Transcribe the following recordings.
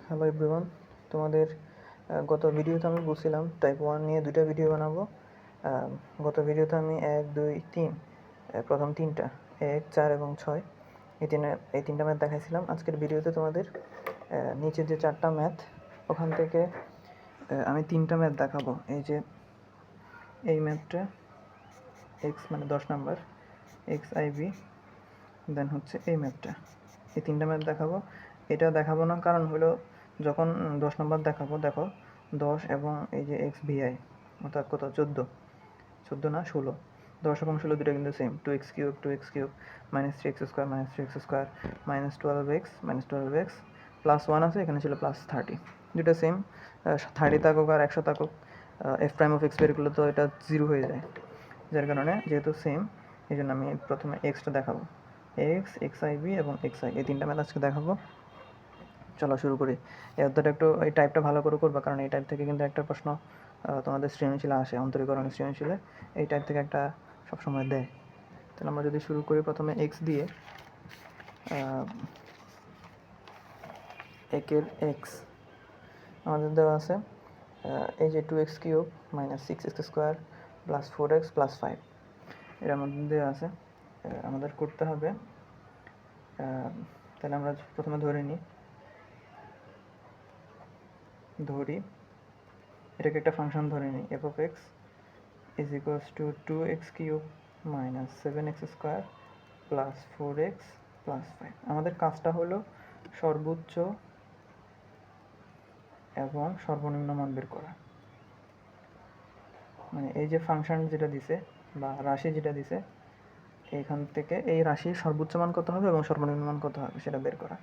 Hello everyone, তোমাদের গত ভিডিওতে আমি বলছিলাম টাইপ 1 নিয়ে দুইটা ভিডিও বানাবো। গত ভিডিওতে আমি 1, 2, 3 প্রথম তিনটা 1, 4 এবং 6 এই তিনটা ম্যাথ দেখাইছিলাম। আজকের ভিডিওতে তোমাদের নিচের যে 4টা ম্যাথ ওখান থেকে আমি 3টা ম্যাথ দেখাবো। এই যে এই ম্যাথটা এক্স মানে 10 নাম্বার এক্স আইভি, দেন হচ্ছে এই ম্যাথটা, এই 3টা ম্যাথ দেখাবো। এটা দেখাবো না কারণ হলো যখন 10 নম্বর দেখাবো, দেখো 10 এবং এই যে এক্স ভিআই অর্থাৎ কত 14 না 16, 10 এবং 16 দুটো কিন্তু same, 2x³ minus 3x² minus 12x plus 1 আছে, এখানে ছিল প্লাস 30, দুটো সেম। 30 থাকুক আর 100 থাকুক, এফ প্রাইম অফ এক্স বের করলে তো এটা 0 হয়ে যায়, যার কারণে যেহেতু সেম এই জন্য আমি প্রথমে এক্সটা দেখাবো। এক্স আইভি এবং এক্স আই, এই 3টা ম্যাথ আজকে দেখাবো। চলো শুরু করি। এই অধ্যায়টা একটু এই টাইপটা ভালো করে করবা, কারণ এই টাইপ থেকে কিন্তু একটা প্রশ্ন তোমাদের সৃজনশীলে আসে, অন্তরীকরণের সৃজনশীলে এই টাইপ থেকে একটা সবসময় দেয়। তাহলে আমরা যদি শুরু করি প্রথমে এক্স দিয়ে, একের এক্স আমাদের দেওয়া আছে এই যে 2x³ minus 6x² plus 4x plus 5, এর মধ্যে দেওয়া আছে। আমাদের করতে হবে, তাহলে আমরা প্রথমে ধরি এটাকে একটা ফাংশন ধরে নিই, F of X is equals two 2x³ minus 7x² plus 4x plus 5। আমাদের কাজটা হলো সর্বোচ্চ এবং সর্বনিম্ন মান বের করা। মানে এই যে ফাংশন যেটা দিছে বা রাশি যেটা দিছে, এইখান থেকে এই রাশির সর্বোচ্চ মান কত হবে এবং সর্বনিম্ন মান কত হবে সেটা বের করা।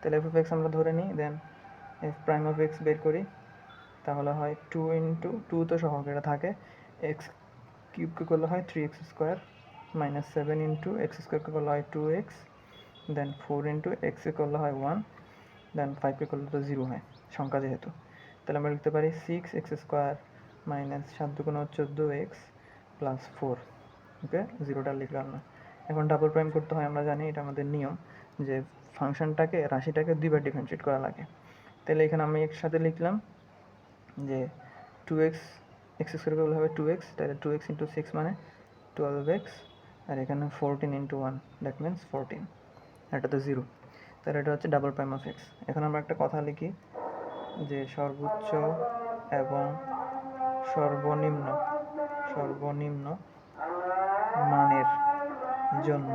তাহলে এফ অফ এক্স আমরা ধরে নিই, দেন এফ প্রাইম অফ এক্স বের করি, তাহলে হয় 2 ইন্টু 2 তো সহগ এটা থাকে, এক্স কিউবকে করলে হয় 3x² মাইনাস 7 ইন্টু x² করলে হয় 2x, দেন 4 ইন্টু এক্সকে করলে হয় 1, দেন 5কে করলে তো 0 হয় সংখ্যা যেহেতু। তাহলে আমরা লিখতে পারি 6x² মাইনাস 7 দুগুণ 14x প্লাস 4। ওকে, 0টা লিখলাম না। এখন ডাবল প্রাইম করতে হয়, আমরা জানি এটা আমাদের নিয়ম যে ফাংশনটাকে রাশিটাকে দুইবার ডিফারেন্সিয়েট করা লাগে। তাহলে এখানে আমি একসাথে লিখলাম যে 2x x² করলে হবে 2x, তাহলে 2x ইন্টু 6 মানে 12x, আর এখানে 14 ইন্টু 1 দ্যাট মিনস 14, এটা তো 0। তাহলে এটা হচ্ছে ডাবল প্রাইম অফ এক্স। এখন আমরা একটা কথা লিখি যে সর্বোচ্চ এবং সর্বনিম্ন মানের জন্য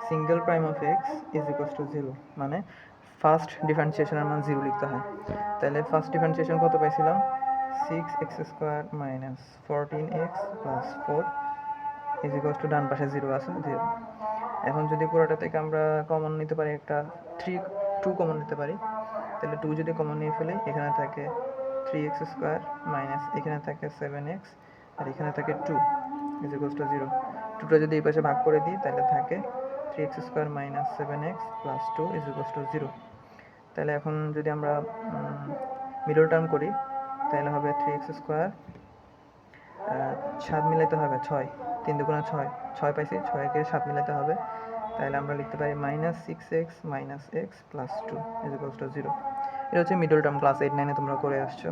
single prime of X is equals to 0, মানে ফার্স্ট ডিফারেন্সিয়েশনের মান 0 লিখতে হয়। তাহলে ফার্স্ট ডিফারেন্সিয়েশন কত পাইছিলাম, 6x² minus 14x plus 4 is equals to, ডান পাশে 0 আছে 0। এখন যদি পুরোটা থেকে আমরা কমন নিতে পারি, একটা 2 কমন নিতে পারি, তাহলে 2 যদি কমন নিয়ে ফেলি, এখানে থাকে 3x² মাইনাস এখানে থাকে 7x আর এখানে থাকে 2 ইজ ইকুয়ালস টু 0। 2টা যদি এই পাশে ভাগ করে দিই, তাহলে থাকে 3x² minus 7x plus 2 is equals to 0। তাহলে এখন যদি আমরা মিডল টার্ম করি, তাহলে হবে 3x², 7 মিলাইতে হবে 6, 3 দুগুণা 6, 6 পাইছি, 6কে 7 মিলাইতে হবে, তাহলে আমরা লিখতে পারি minus 6x minus x plus 2 is equals to 0। এটা হচ্ছে মিডল টার্ম, ক্লাস 8-9-এ তোমরা করে আসছো।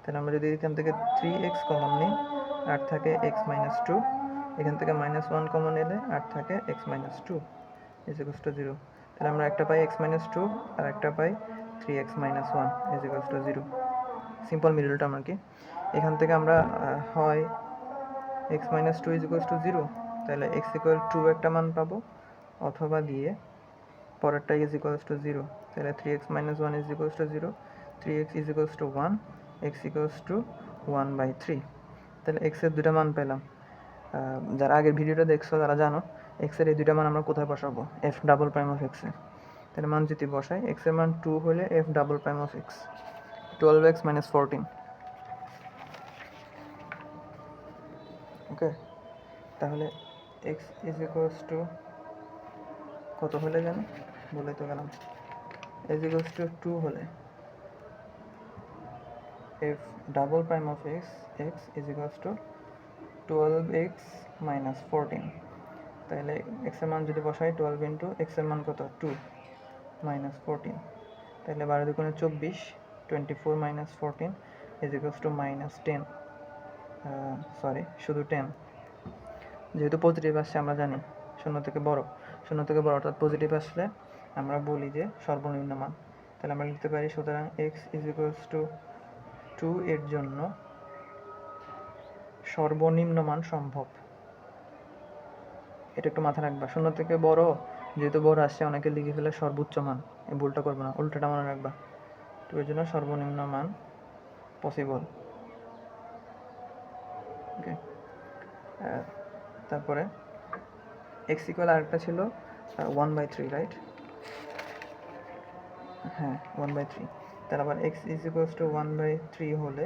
তাহলে আমরা যদি এখান থেকে 3x কমন নিই, আর থাকে x মাইনাস 2, এখান থেকে মাইনাস 1 কমন এলে আর থাকে x minus 2 is equals to 0। তাহলে আমরা একটা পাই x মাইনাস 2 আর একটা পাই 3x minus 1 is equals to 0। Simple middle term আর কি। এখান থেকে আমরা হয় x minus 2 is equals to 0, তাহলে x ইকুয়াল 2 একটা মান পাবো, অথবা দিয়ে পরেরটা ইজ ইকুয়ালস টু 0, তাহলে 3x minus 1 is equals to 0, 3x is equals two 1, x equals to 1/3। তাহলে x এর দুটা মান পেলাম। যারা আগের ভিডিওটা দেখছো তারা জানো x এর এই দুটা মান আমরা কোথায় বসাবো, f double prime of x এ। তাহলে মান যদি বসাই, x এর মান 2 হলে f double prime of x 12x minus 14। ওকে, তাহলে x ইজ ইকুয়ালস টু কত হলে জানো, বলে তো গেলাম, ইজ ইকুয়ালস টু 2 হলে f double prime of x is equals two 12x minus 14। তাহলে x এর মান যদি বসাই 12 ইন্টু x এর মান কত 2 মাইনাস 14, তাহলে 12 দুগুণে 24, 24 minus 14 is equals two minus 10, sorry শুধু 10। যেহেতু পজিটিভ আসছে আমরা জানি শূন্য থেকে বড় অর্থাৎ পজিটিভ আসলে আমরা বলি যে সর্বনিম্ন মান। তাহলে আমরা লিখতে পারি সুতরাং এক্স ইজ ইকুয়ালস টু 2 এর জন্য সর্বনিম্ন মান সম্ভব। এটা একটু মাথা রাখবা, শূন্য থেকে বড় যেহেতু বড় আসছে অনেকে লিখে ফেলে সর্বোচ্চ মান, এই ভুলটা করবে না, উল্টাটা মনে রাখবা। 2 এর জন্য সর্বনিম্ন মান পসিবল। ওকে, তারপরে এক্স ইকুয়াল আরেকটা ছিল 1/3, রাইট? হ্যাঁ 1/3। তাহলে আবার এক্স ইজ ইকুয়ালস টু 1/3 হলে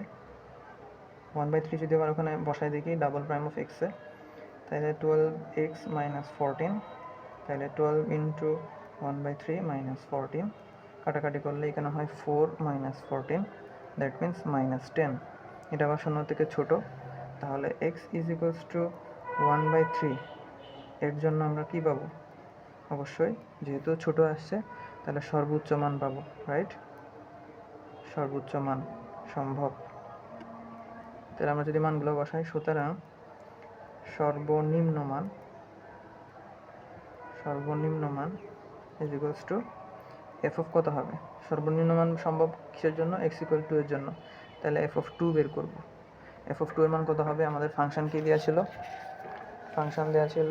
1/3 যদি আবার ওখানে বসায় দেখি ডাবল প্রাইম অফ এক্সে, তাহলে 12x মাইনাস 14, তাহলে 12 ইন্টু 1/3 মাইনাস 14, কাটাকাটি করলে এখানে হয় 4 মাইনাস 14, দ্যাট মিন্স মাইনাস 10। এটা আবার শূন্য থেকে ছোট, তাহলে এক্স ইজ ইকুয়ালস টু 1/3 এর জন্য আমরা কি পাবো? অবশ্যই যেহেতু ছোট আসছে তাহলে সর্বোচ্চ মান পাবো, রাইট? সর্বোচ্চ মান সম্ভব। তাহলে আমরা যদি মানগুলো বসাই, সুতরাং সর্বনিম্ন মান is equals two F of কত হবে? সর্বনিম্ন মান সম্ভব কিসের জন্য? এক্স ইকুয়াল 2 এর জন্য। তাহলে এফ অফ 2 বের করব। এফ অফ 2 এর মান কত হবে? আমাদের ফাংশন কি দেওয়া ছিল? ফাংশন দেওয়া ছিল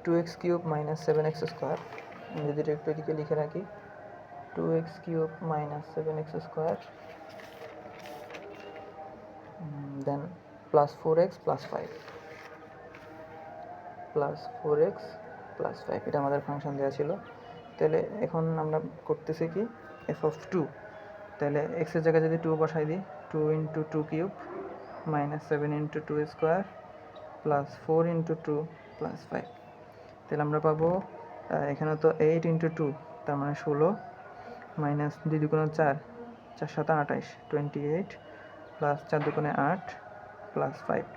2x cube minus 7x square. যদি এটা একটু এদিকে লিখে রাখি, 2x cube minus 7x square, then plus 4x plus 5, plus 4x plus 5, এটা আমাদের ফাংশন দেওয়া ছিল। তাহলে এখন আমরা করতেছি কি, এফ অফ 2, তাহলে এক্সের জায়গায় যদি 2 বসাই দিই, 2 into 2 cube minus 7 into 2 square plus 4 into 2 plus 5, তাহলে আমরা পাবো এখানে তো 8 ইন্টু 2 তার মানে 16 মাইনাস 2 দুগুণে 4, 4 7 28, 28 প্লাস 4 দুগুণে 8 প্লাস 5।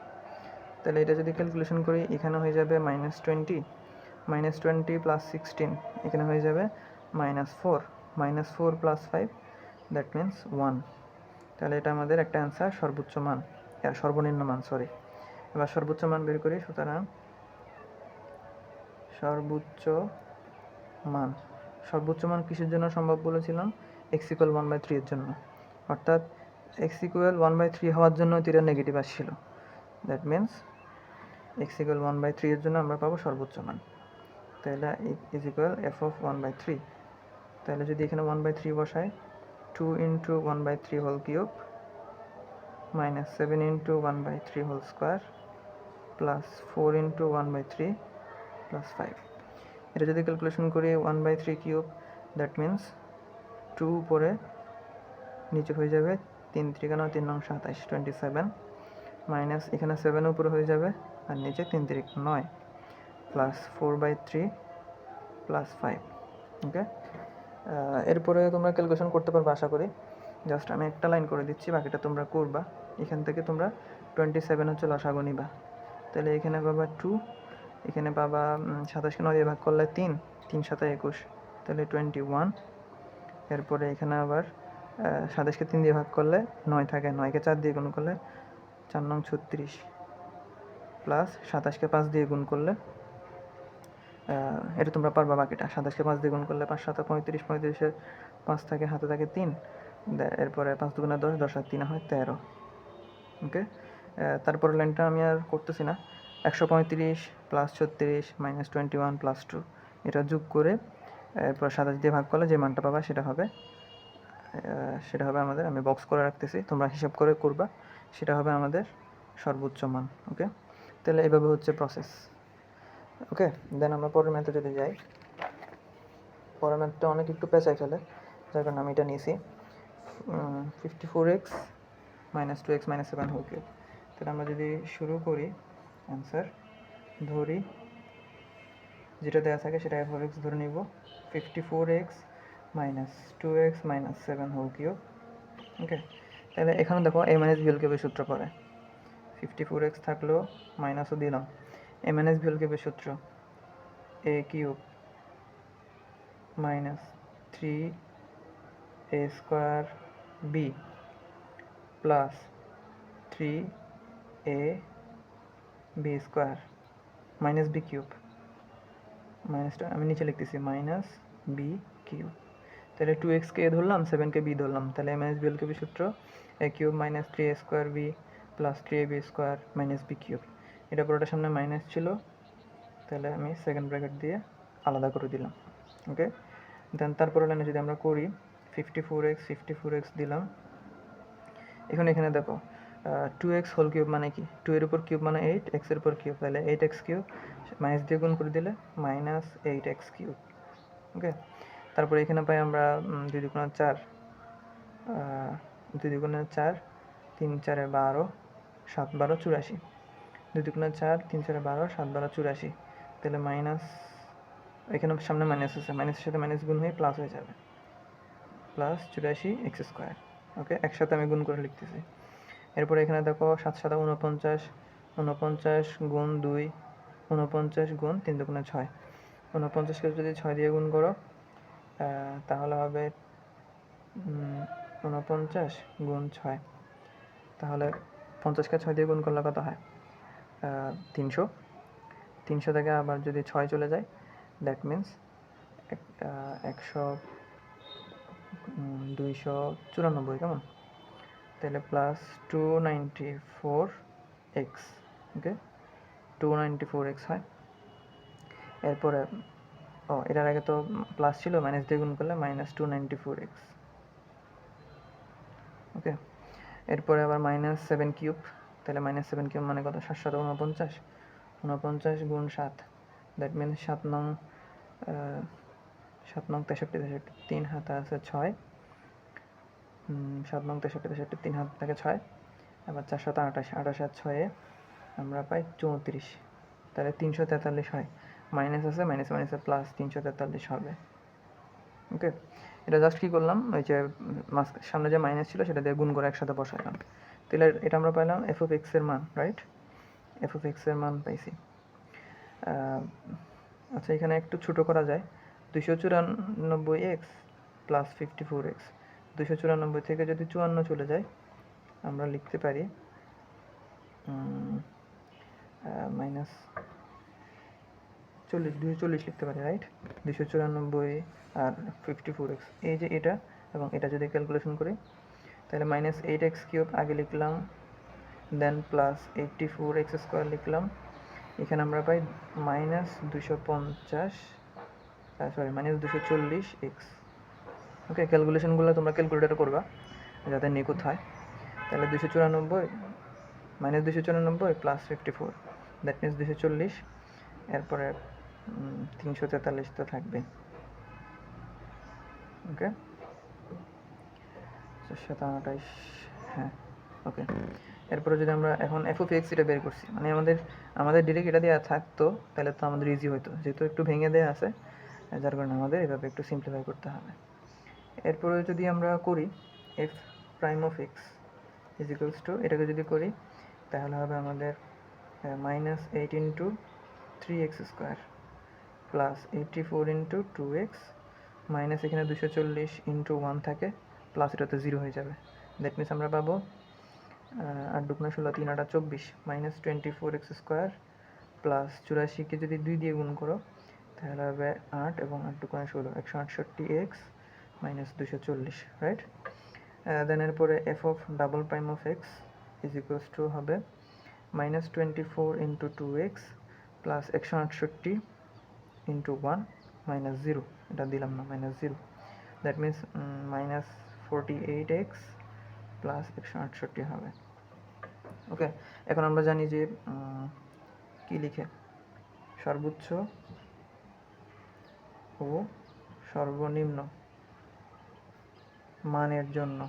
তাহলে এটা যদি ক্যালকুলেশন করি এখানে হয়ে যাবে -20 প্লাস 16, এখানে হয়ে যাবে -4 প্লাস 5, দ্যাট মিন্স 1। তাহলে এটা আমাদের একটা অ্যান্সার, সর্বোচ্চ মান, সর্বনিম্ন মান, সরি। এবার সর্বোচ্চ মান বের করি। সুতরাং সর্বোচ্চ মান কিসের জন্য সম্ভব বলেছিলাম? এক্স ইকুয়াল 1/3 এর জন্য, অর্থাৎ এক্স ইকুয়াল 1/3 হওয়ার জন্য এটা নেগেটিভ আসছিল, দ্যাট মিন্স এক্স ইকুয়াল 1/3 এর জন্য আমরা পাবো সর্বোচ্চ মান। তাহলে ইজ ইকুয়াল এফ অফ 1/3। তাহলে যদি এখানে 1/3 বসাই, 2 into 1/3 whole cube minus 7 into 1/3 whole square plus 4 into 1/3 plus 5। এটা যদি ক্যালকুলেশন করি 1/3 কিউব, দ্যাট মিন্স 2 উপরে নিচে হয়ে যাবে 3 3 3 9 27, 27 মাইনাস এখানে 7 উপরে হয়ে যাবে আর নিচে 3 3 9 প্লাস 4/3 প্লাস 5। ওকে, এরপরে তোমরা ক্যালকুলেশন করতে পারবে আশা করি। জাস্ট আমি একটা লাইন করে দিচ্ছি, বাকিটা তোমরা করবা। এখান থেকে তোমরা 27 হচ্ছে লসাগু নিবা। তাহলে এখানে পাবা 2, এখানে পাবা 27কে 9 দিয়ে ভাগ করলে 3, 3 7 21, তাহলে 21। এরপরে এখানে আবার 27কে 3 দিয়ে ভাগ করলে 9 থাকে, 9কে 4 দিয়ে গুণ করলে 4 9 36, প্লাস 27কে 5 দিয়ে গুণ করলে, এটা তোমরা পারবা বাকিটা। 27কে 5 দিয়ে গুণ করলে 5 7 35, 35-এর 5 থাকে, হাতে থাকে 3, এরপরে 5 2 10, 10 আর 3 হয় 13। ওকে, তারপর লাইনটা আমি আর করতেছি না। 135 প্লাস 36 মাইনাস 21 প্লাস 2, এটা যোগ করে এরপর 27 দিয়ে ভাগ করলে যে মানটা পাবা সেটা হবে আমাদের, আমি বক্স করে রাখতেছি, তোমরা হিসাব করে করবা, সেটা হবে আমাদের সর্বোচ্চ মান। ওকে, তাহলে এইভাবে হচ্ছে প্রসেস। ওকে, দেন আমরা পরের ম্যাথে যদি যাই, পরের ম্যাথটা অনেক একটু পেঁচাই ফেলে, যার কারণে আমি এটা নিয়েছি 54x minus 2x minus 7 whole cube. তাহলে আমরা যদি শুরু করি, অ্যান্সার ধরি যেটা দেওয়া থাকে সেটা f of x ধরে নিব, 54x minus 2x minus 7 whole cube. Okay, তাহলে এখানে দেখো a মাইনাস b হোল কিউবের সূত্র পড়ে, 54x থাকলেও মাইনাসও দিলাম, a মাইনাস b হোল কিউবের সূত্র a cube minus 3 A square B plus 3 A B square minus B cube, মাইনাসটা আমি নিচে লিখতেছি মাইনাস বি কিউব। তাহলে 2x-কে এ ধরলাম, 7-কে বি ধরলাম, তাহলে এ মাইনাস বি হোল কিউবের সূত্র A cube minus 3a square B plus 3ab square minus B cube. এটা পুরোটা সামনে মাইনাস ছিল, তাহলে আমি সেকেন্ড ব্র্যাকেট দিয়ে আলাদা করে দিলাম। ওকে, দেন তারপরে লাইনে যদি আমরা করি 54x দিলাম। এখানে দেখো 2x হোল কিউব মানে কি, 2 এর উপর কিউব মানে 8, x এর উপর কিউব, তাহলে 8x কিউব মাইনাস দিয়ে গুণ করে দিলে মাইনাস 8x কিউব। ওকে, তারপরে এখানে পাই আমরা 2 দুগুণে 4, 2 দুগুণে 4, 3 4 12, 7 12 84, 2 দুগুণে 4, 3 4 12, 7 12 84, তাহলে মাইনাস, এখানে সামনে মাইনাস আছে, মাইনাসের সাথে মাইনাস গুণ হয়ে প্লাস হয়ে যাবে, প্লাস 84x স্কোয়ার। ওকে, একসাথে আমি গুণ করে লিখতেছি। এরপরে এখানে দেখো 7 7 49, 49 গুণ 2, 49 গুণ 3 দুগুণে 6, 49-কে যদি 6 দিয়ে গুণ করো তাহলে হবে 49 গুণ 6, তাহলে 50-কে 6 দিয়ে গুণ করলে কত হয় 300, 300 থেকে আবার যদি 6 চলে যায় দ্যাট মিন্স 294, কেমন, তাহলে প্লাস 294x। ওকে, 294x হয়। এরপরে এটার আগে তো প্লাস ছিল, মাইনাস দিয়ে গুণ করলে মাইনাস 294x। ওকে, এরপরে আবার মাইনাস 7 কিউব, তাহলে মাইনাস 7 কিউব মানে কত 7 7 49, 49 গুণ 7, দ্যাট মিন্স 7 নং 63, 3 হাতে আছে 6, 7 নং 63, 3 হাত থেকে 6, আবার 4 7 28, 28 আর 6-এ আমরা পাই 34, তাহলে 343 হয়। মাইনাস আছে, মাইনাস মাইনাসে প্লাস 343 হবে। ওকে, এটা জাস্ট কী করলাম, ওই যে সামনে যে মাইনাস ছিল সেটা দিয়ে গুণ করে একসাথে বসাইলাম, তাহলে এটা আমরা পাইলাম এফ অফ এক্সের মান, রাইট, এফ অফ এক্সের মান পাইছি। আচ্ছা, এখানে একটু ছোটো করা যায়, 294x প্লাস 54x, 294 থেকে যদি 54 চলে যায় আমরা লিখতে পারি মাইনাস 240 লিখতে পারি, রাইট, 294 আর 54x, এই যে এটা এবং এটা যদি ক্যালকুলেশন করি তাহলে মাইনাস 8x কিউব আগে লিখলাম, দেন প্লাস 84x স্কোয়ার লিখলাম, এখানে আমরা পাই মাইনাস 250, মাইনাস 240x। ওকে, ক্যালকুলেশনগুলো তোমরা ক্যালকুলেটারে করবা যাতে নিখুঁত হয়। তাহলে 294 মাইনাস 294 প্লাস 54, দ্যাট মিনস 240, এরপরে 343 তো থাকবে। ওকে, 427, হ্যাঁ। ওকে, এরপরে যদি আমরা এখন এফ অফ এক্স এটা বের করছি, মানে আমাদের ডিরেক্ট এটা দেওয়া থাকতো তাহলে তো আমাদের ইজি হতো, যেহেতু একটু ভেঙে দেওয়া আছে যার কারণে আমাদের এভাবে একটু সিম্পলিফাই করতে হবে। এরপরে যদি আমরা করি F prime of X is equals two, এটাকে যদি করি তাহলে হবে আমাদের minus 8 into 3x square plus 84 into 2x minus এখানে 240 ইন্টু 1 থাকে, প্লাস এটা তো 0 হয়ে যাবে, দ্যাট মিনস আমরা পাবো 8 দুগুণে 16, 3 8 24 মাইনাস 24x স্কোয়ার প্লাস 84-কে যদি 2 দিয়ে গুণ করো তাহলে হবে 8 এবং 8 দুগুণে 16, 168x মাইনাস 240, রাইট। দেন এরপরে F of double prime of X is equals to হবে minus 24 into 2x plus 168 into 1 minus 0, এটা দিলাম না, minus 0, that means minus 48x plus 168 হবে। ওকে, এখন আমরা জানি যে কি লিখে সর্বোচ্চ ও সর্বনিম্ন মানের জন্য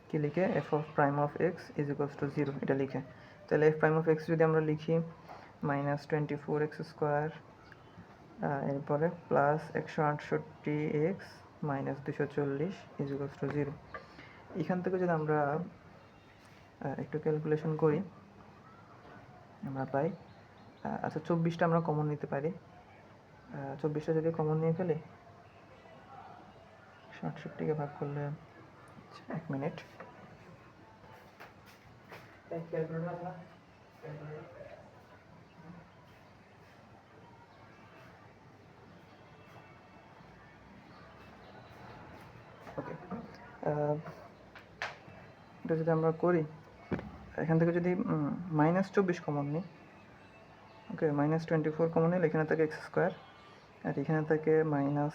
কি লিখে F of prime of X is equals to 0, এটা লিখে। তাহলে এফ প্রাইম অফ এক্স যদি আমরা লিখি মাইনাস 24x স্কোয়ার, এরপরে plus 168x minus 240 is equals to 0। এখান থেকে যদি আমরা একটু ক্যালকুলেশন করি আমরা পাই, আচ্ছা 24টা আমরা কমন নিতে পারি, 24টা যদি কমন নিয়ে ফেলি 168কে ভাগ করলে 1 মিনিট। ওকে, এটা যদি আমরা করি, এখান থেকে যদি -24 কমন নিই, ওকে, -24 কমন নিলে এখানে থাকে এক্স স্কোয়ার, আর এখানে থাকে -6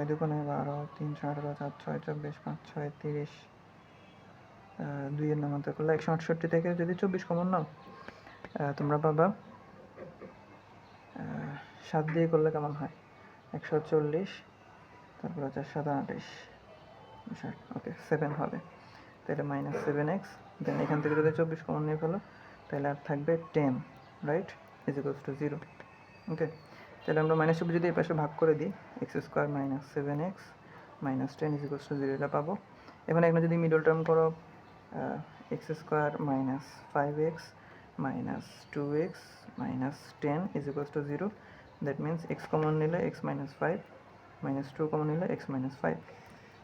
দুগুণে 12, 3 18, 4 6 24, 5 6 30, 2 এর নামান্তর করলে 168 থেকে যদি 24 কমন নাও, তোমরা পাবা 7 দিয়ে করলে কেমন হয়, 140, তারপর হচ্ছে 27, ওকে 7 হবে, তাহলে -7x, দেন এখান থেকে যদি 24 কমন নিয়ে ফেলো তাহলে আর থাকবে 10, রাইট, ইজ ইকুয়ালস টু 0। ওকে, তাহলে আমরা -24 যদি এই পাশে ভাগ করে দিই, x square -7x -10 is equals to 0 এটা পাবো। এখন এখানে যদি মিডল টার্ম করো, x square -5x -2x -10 is equals to 0, that means x common নিলে x -5 -2 কমন নিলে x -5।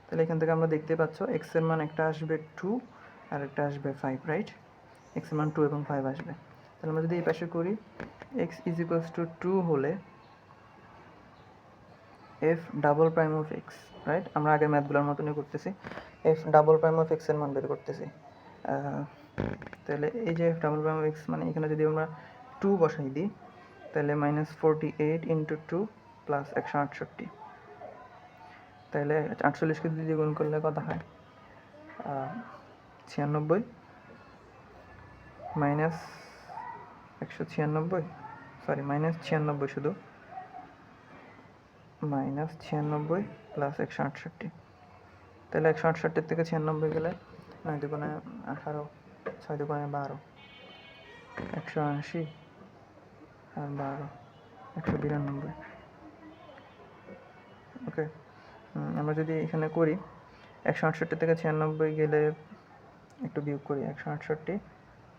তাহলে এখান থেকে আমরা দেখতে পাচ্ছ x এর মান একটা আসবে 2 আর একটা আসবে 5, রাইট, x এর মান 2 এবং 5 আসবে। তাহলে আমরা যদি এই পাশে করি, x ইজ ইকুয়ালস টু 2 হলে f double prime of x, right, আমরা আগের ম্যাথগুলোর মতনই করতেছি, f double prime of x এর মান বের করতেছি। তাহলে এই যে f double prime of x, মানে এখানে যদি আমরা 2 বসাই দিই তাহলে -48 ইন্টু 2 প্লাস 168, তাহলে 48কে যদি গুণ করলে কত হয়, 96 মাইনাস 196, সরি -96 শুধু, -96 প্লাস 168, তাহলে 168 থেকে 96 গেলে 9 দুগুণে 18, 6 দুগুণে 12, 180 আর 12 192। ওকে, আমরা যদি এখানে করি 168 থেকে 96 গেলে একটু বিয়োগ করি, 168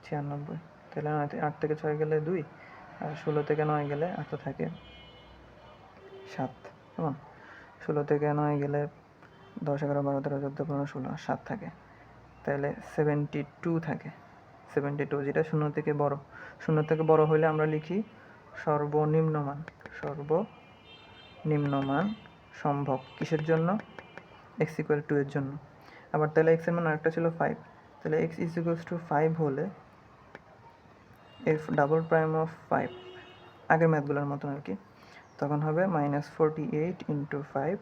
96, তাহলে 8 থেকে 6 গেলে 2, আর 16 থেকে 9 গেলে 8 থাকে 7, কেমন, 16 থেকে 9 গেলে 10 11 12 13 14 15 16 আর 7 থাকে, তাহলে 72 থাকে, 72, যেটা 0 থেকে বড়। 0 থেকে বড় হলে আমরা লিখি সর্বনিম্ন মান, সর্বনিম্ন মান সম্ভব, কিসের জন্য, x ইকুয়াল 2 এর জন্য। আবার তাহলে x এর মান আরেকটা ছিল 5, তাহলে x ইজ ইকুয়ালস টু 5 হলে f ডাবল প্রাইম অফ 5, আগের ম্যাথগুলোর মতন আর কি, তখন হবে -48 ইন্টু 5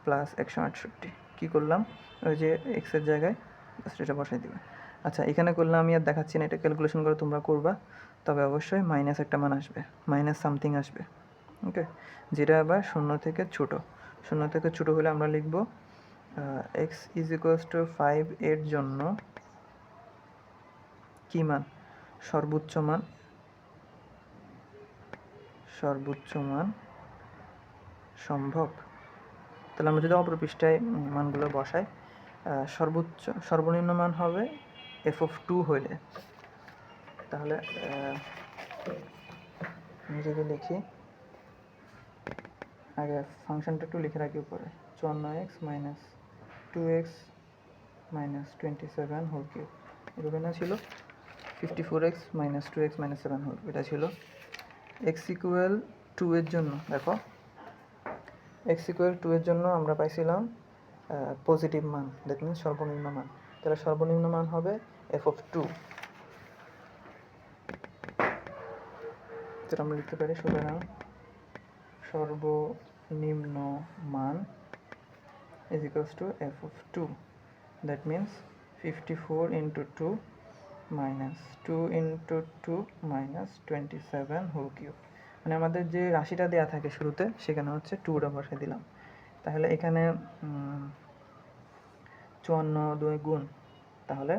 প্লাস 168। কী করলাম, ওই যে x এর জায়গায় এটা বসাই দেবে। আচ্ছা, এখানে করলে আমি আর দেখাচ্ছি না, এটা ক্যালকুলেশন করে তোমরা করবা, তবে অবশ্যই মাইনাস একটা মান আসবে, মাইনাস সামথিং আসবে, ওকে, যেটা আবার 0 থেকে ছোটো। 0 থেকে ছোটো হলে আমরা লিখব x ইজ ইকুয়ালস টু 5 এর জন্য কী মান, সর্বোচ্চ মান, সর্বোচ্চ মান সম্ভব। তাহলে আমরা যদি অপর পৃষ্ঠায় মানগুলো বসাই, সর্বনিম্ন মান হবে f(2) হইলে, তাহলে আমি যদি লিখি, আগে ফাংশনটা একটু লিখে রাখি উপরে, 54x - 2x - 27 হোল কিউব, এভাবে না ছিল 54x - 2x - 7 হোল, এটা ছিল x ইকুয়াল 2 এর জন্য। দেখো x ইকুয়াল 2 এর জন্য আমরা পাইছিলাম পজিটিভ মান, দ্যাট মিনস সর্বনিম্ন মান, তাহলে সর্বনিম্ন মান হবে f(2), যেটা আমরা লিখতে পারি, সুতরাং সর্বনিম্ন মান is equals to f(2), that means 54 into 2 minus 2 into 2 minus 27 whole cube, মানে আমাদের যে রাশিটা দেওয়া থাকে শুরুতে সেখানে হচ্ছে 2টা বসে দিলাম। তাহলে এখানে 54 2 গুণ, তাহলে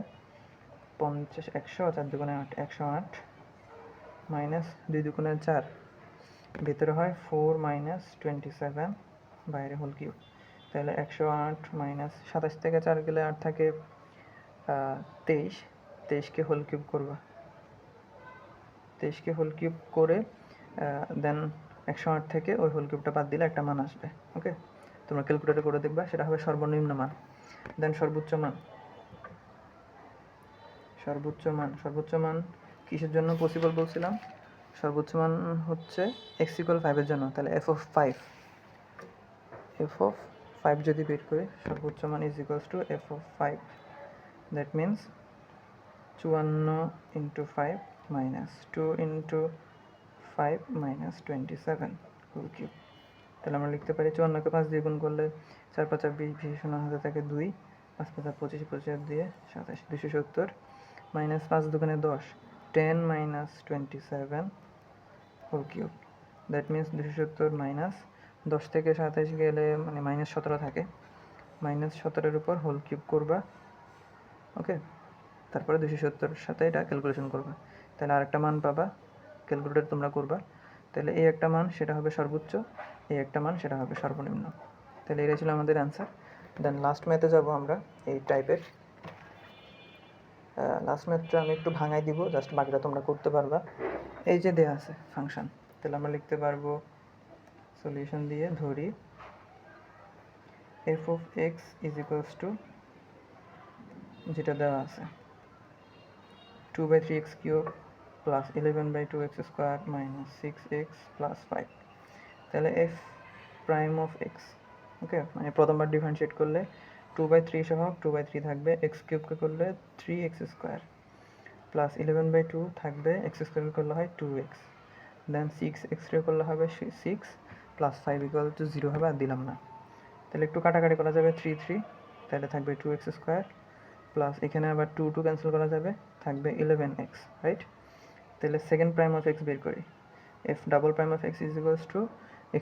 50 100, 4 দুগুণে 8, 108 মাইনাস 2 দুগুণে 4, ভিতরে হয় 4 মাইনাস 27, বাইরে হোল কিউব, তাহলে 108 মাইনাস 27 থেকে 4 গেলে 8 থাকে 23, 23কে হোল কিউব করবা, 23কে হোল কিউব করে দেন 108 থেকে ওই হোল কিউবটা বাদ দিলে একটা মান আসবে। ওকে, তোমরা ক্যালকুলেটর করে দেখবা, সেটা হবে সর্বনিম্ন মান। দেন সর্বোচ্চ মান, সর্বোচ্চ মান কিসের জন্য পসিবল বলছিলাম? সর্বোচ্চ মান হচ্ছে x=5 এর জন্য। তাহলে f(5) যদি বের করি, সর্বোচ্চ মান f(5), that means 54 × 5 - 2 × 5 - 27 whole cube. তাহলে আমরা লিখতে পারি 54কে 5 দিয়ে গুণ করলে 4 5 20, 20 হাতে থাকে 2, 5 5 25, 25 দিয়ে 27, 270 - 5 দুগুণে 10, 10 - 27 হোল কিউব। দ্যাট মিনস 270 - 10 থেকে 27 গেলে মানে -17 থাকে, -17 উপর হোল কিউব করবা। ওকে, তারপরে 270 সাথে এটা ক্যালকুলেশন করবা, তাহলে আরেকটা মান পাবা। ক্যালকুলেটর তোমরা করবা, তাহলে এই একটা মান সেটা হবে সর্বোচ্চ, এই একটা মান সেটা হবে সর্বনিম্ন। তাহলে এটাই ছিল আমাদের অ্যান্সার। দেন লাস্ট ম্যাথে যাব আমরা এই টাইপের। লাস্ট ম্যাথটা আমি একটু ভাঙাই দিব, জাস্ট বাকিটা তোমরা করতে পারবা। এই যে দেয়া আছে ফাংশন, তাহলে আমরা লিখতে পারবো সলিউশন দিয়ে ধরি f(x) যেটা দেওয়া আছে 2/3x³ + 11/2x² - 6x + 5। তাহলে f'(x), ওকে, মানে প্রথমবার ডিফারেন্সিয়েট করলে 2/3 সহ 2/3 থাকবে, x³ করলে 3x² + 11/2 থাকবে, x² করলে হয় 2x, দেন 6x³ করলে হবে 6 + 5 = 0 হবে, আর দিলাম না। তাহলে একটু কাটাকাটি করা যাবে, 3 3, তাহলে থাকবে 2x² প্লাস এখানে আবার 2 2 ক্যান্সেল করা যাবে, থাকবে 11x, রাইট? তাহলে সেকেন্ড প্রাইম অফ এক্স বের করি। f'(x)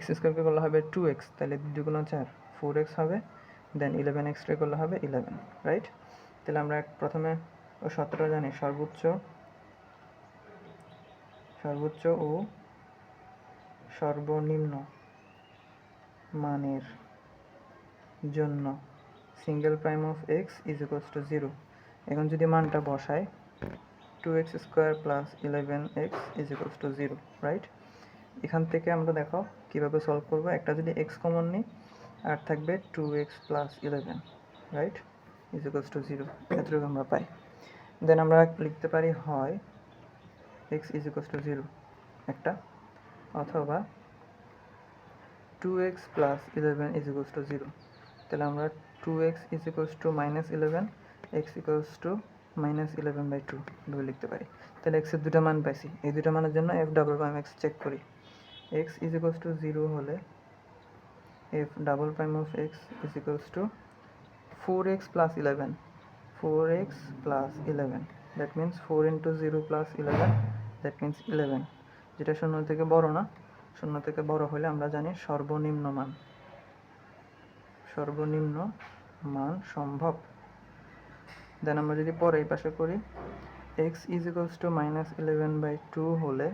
x² করলে হবে 2x, তাহলে 2 × 4 4x হবে, দেন 11x করলে হবে 11, রাইট? তাহলে আমরা প্রথমে ও সূত্রটা জানি, সর্বোচ্চ ও সর্বনিম্ন মানের জন্য সিঙ্গেল প্রাইম অফ x = 0। এখন যদি মানটা বসাই 2x² + 11x = 0, রাইট? এখান থেকে আমরা দেখো কীভাবে সলভ করবো। একটা যদি x কমন নিই, আর থাকবে 2x + 11, রাইট, = 0, এতটুকু আমরা পাই। দেন আমরা লিখতে পারি হয় x = 0 একটা, অথবা 2x + 11 = 0। তাহলে আমরা 2x = -11, x = -11/2 এভাবে লিখতে পারি। তাহলে x এর দুটো মান পাইছি, এই দুটো মানের জন্য f'(x) চেক করি। x = 0 হলে f'(x) = 4x + 11, 4x + 11, that means 4 × 0 + 11, that means 11, যেটা 0 থেকে বড় না। 0 থেকে বড় হলে আমরা জানি সর্বনিম্ন মান সম্ভব। দেন আমরা যদি পরে এই পাশে করি, x = -11/2 হলে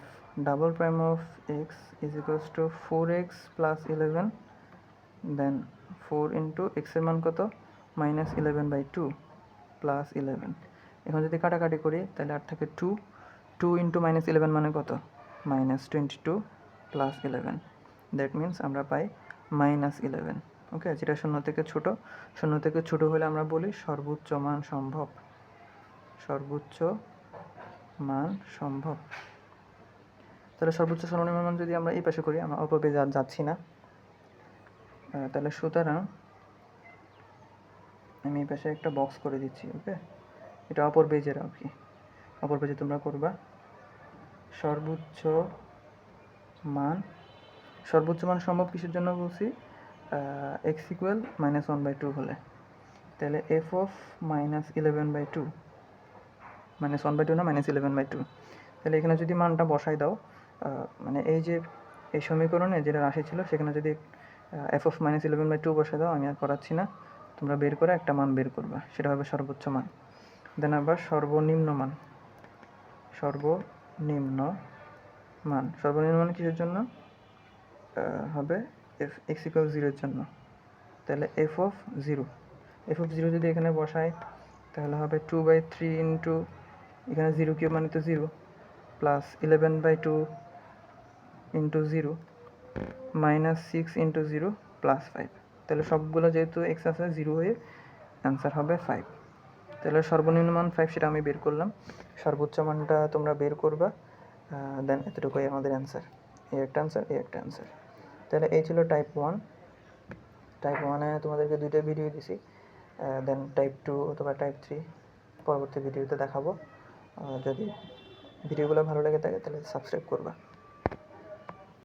f'(x) = 4x + 11, দেন 4 × x এর মান কত, -11/2 + 11। এখন যদি কাটাকাটি করি তাহলে আর থাকে 2 2 × -11 মানে কত, -22 + 11, দ্যাট মিনস আমরা পাই -11। ওকে, যেটা 0 থেকে ছোট। 0 থেকে ছোট হলে আমরা বলি সর্বোচ্চ মান সম্ভব। তাহলে সর্বোচ্চ সর্বনিম্ন মান যদি আমরা এই পাশে করি, আমরা অল্প পেজে আর যাচ্ছি না, তাহলে সুতরাং আমি এই পাশে একটা বক্স করে দিচ্ছি। ওকে, এটা অপর পেজের আর কি, অপর পেজে তোমরা করবা। সর্বোচ্চ মান সম্ভব কিসের জন্য বলছি, x = -1/2 হলে। তাহলে f(-11/2) -1/2 না, -11/2। তাহলে এখানে যদি মানটা বসাই দাও, মানে এই যে এই সমীকরণে যেটা রাশি ছিল সেখানে যদি f(-11/2) বসাই দাও, আমি আর করাচ্ছি না, তোমরা বের করে একটা মান বের করবা, সেটা হবে সর্বোচ্চ মান। দেন আবার সর্বনিম্ন মান কিসের জন্য হবে, x = 0 এর জন্য। তাহলে f(0) যদি এখানে বসাই তাহলে হবে 2/3 × এখানে 0³ মানে তো 0, plus 11/2 into 0 minus 6 into 0 plus 5। তাহলে সবগুলো যেহেতু এক্স আছে 0 হয়ে অ্যান্সার হবে 5। তাহলে সর্বনিম্ন মান 5 সেটা আমি বের করলাম, সর্বোচ্চ মানটা তোমরা বের করবা, দেন এতটুকুই আমাদের অ্যান্সার। এই একটা অ্যান্সার, এই একটা অ্যান্সার। তাহলে এই ছিল টাইপ 1। টাইপ 1-এ তোমাদেরকে 2টা ভিডিও দিছি, দেন টাইপ 2 অথবা টাইপ 3 পরবর্তী ভিডিওতে দেখাবো। যদি ভিডিওগুলো ভালো লেগে থাকে তাহলে সাবস্ক্রাইব করবা।